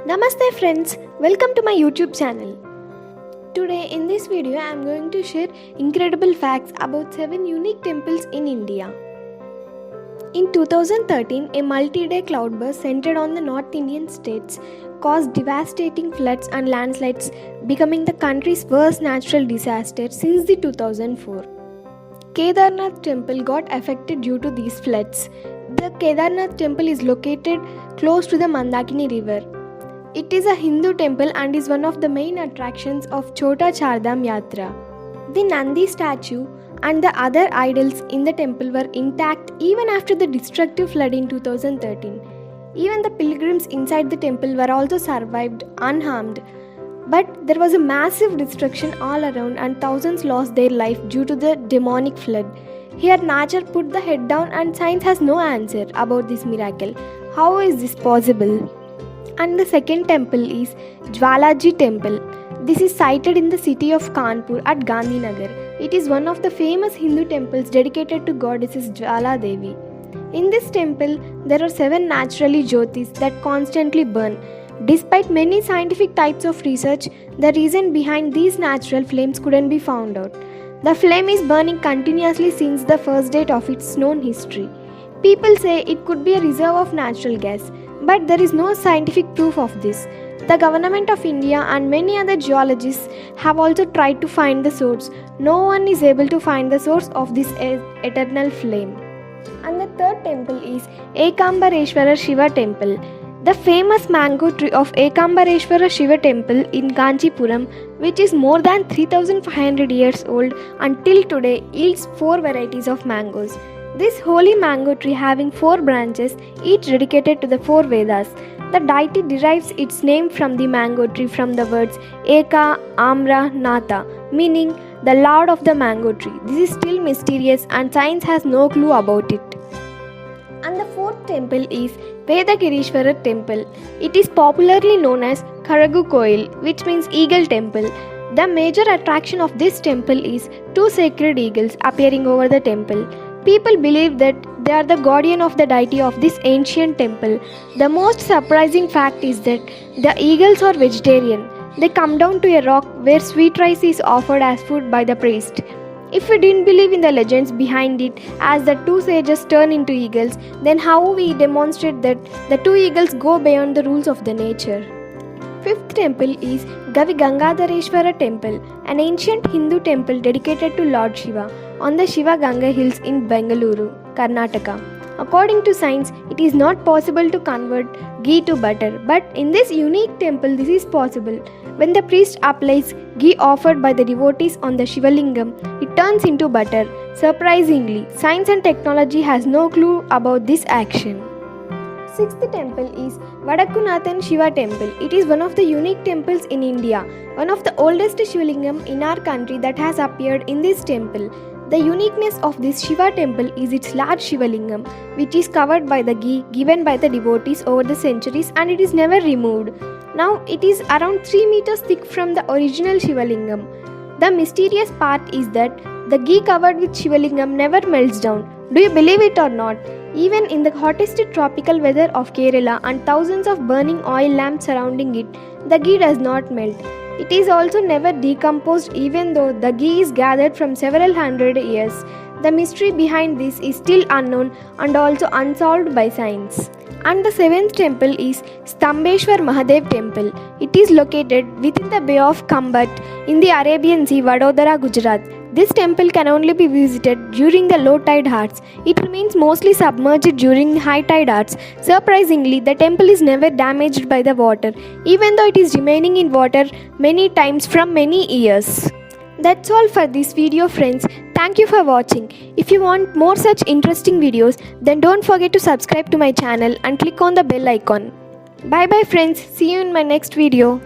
Namaste friends, welcome to my YouTube channel. Today in this video I am going to share incredible facts about 7 unique temples in India. In 2013, a multi-day cloudburst centered on the North Indian states caused devastating floods and landslides, becoming the country's worst natural disaster since the 2004. Kedarnath temple got affected due to these floods. The Kedarnath temple is located close to the Mandakini river. It is a Hindu temple and is one of the main attractions of Chota Chardham Yatra. The Nandi statue and the other idols in the temple were intact even after the destructive flood in 2013. Even the pilgrims inside the temple were also survived unharmed. But there was a massive destruction all around and thousands lost their life due to the demonic flood. Here nature put the head down and science has no answer about this miracle. How is this possible? And the second temple is Jwalaji temple. This is sited in the city of Kanpur at Gandhinagar. It is one of the famous Hindu temples dedicated to goddesses Jwala Devi. In this temple, there are 7 naturally jyotis that constantly burn. Despite many scientific types of research, the reason behind these natural flames couldn't be found out. The flame is burning continuously since the first date of its known history. People say it could be a reserve of natural gas, but there is no scientific proof of this. The government of India and many other geologists have also tried to find the source. No one is able to find the source of this eternal flame. And the third temple is Ekambareshwara Shiva temple. The famous mango tree of Ekambareshwara Shiva temple in Kanchipuram, which is more than 3500 years old until today, yields 4 varieties of mangoes. This holy mango tree having 4 branches, each dedicated to the 4 Vedas. The deity derives its name from the mango tree from the words Eka, Amra, Nata, meaning the Lord of the mango tree. This is still mysterious and science has no clue about it. And the fourth temple is Vedagirishwara temple. It is popularly known as Karagu Koil, which means eagle temple. The major attraction of this temple is 2 sacred eagles appearing over the temple. People believe that they are the guardian of the deity of this ancient temple. The most surprising fact is that the eagles are vegetarian. They come down to a rock where sweet rice is offered as food by the priest. If we didn't believe in the legends behind it, as the 2 sages turn into eagles, then how we demonstrate that the 2 eagles go beyond the rules of the nature? Fifth temple is Gavi Gangadhareshwara temple, an ancient Hindu temple dedicated to Lord Shiva on the Shiva Ganga hills in Bengaluru, Karnataka. According to science, it is not possible to convert ghee to butter, but in this unique temple this is possible. When the priest applies ghee offered by the devotees on the Shivalingam, it turns into butter. Surprisingly, science and technology has no clue about this action. Sixth temple is Vadakkunathan Shiva temple. It is one of the unique temples in India, one of the oldest Shivalingam in our country that has appeared in this temple. The uniqueness of this Shiva temple is its large Shivalingam, which is covered by the ghee given by the devotees over the centuries and it is never removed. Now it is around 3 meters thick from the original Shivalingam. The mysterious part is that the ghee covered with Shivalingam never melts down. Do you believe it or not? Even in the hottest tropical weather of Kerala and thousands of burning oil lamps surrounding it, the ghee does not melt. It is also never decomposed even though the ghee is gathered from several hundred years. The mystery behind this is still unknown and also unsolved by science. And the 7th temple is Stambeshwar Mahadev temple. It is located within the Bay of Kambat in the Arabian Sea, Vadodara, Gujarat. This temple can only be visited during the low tide hours. It remains mostly submerged during high tide hours. Surprisingly, the temple is never damaged by the water, even though it is remaining in water many times from many years. That's all for this video, friends. Thank you for watching. If you want more such interesting videos, then don't forget to subscribe to my channel and click on the bell icon. Bye bye friends. See you in my next video.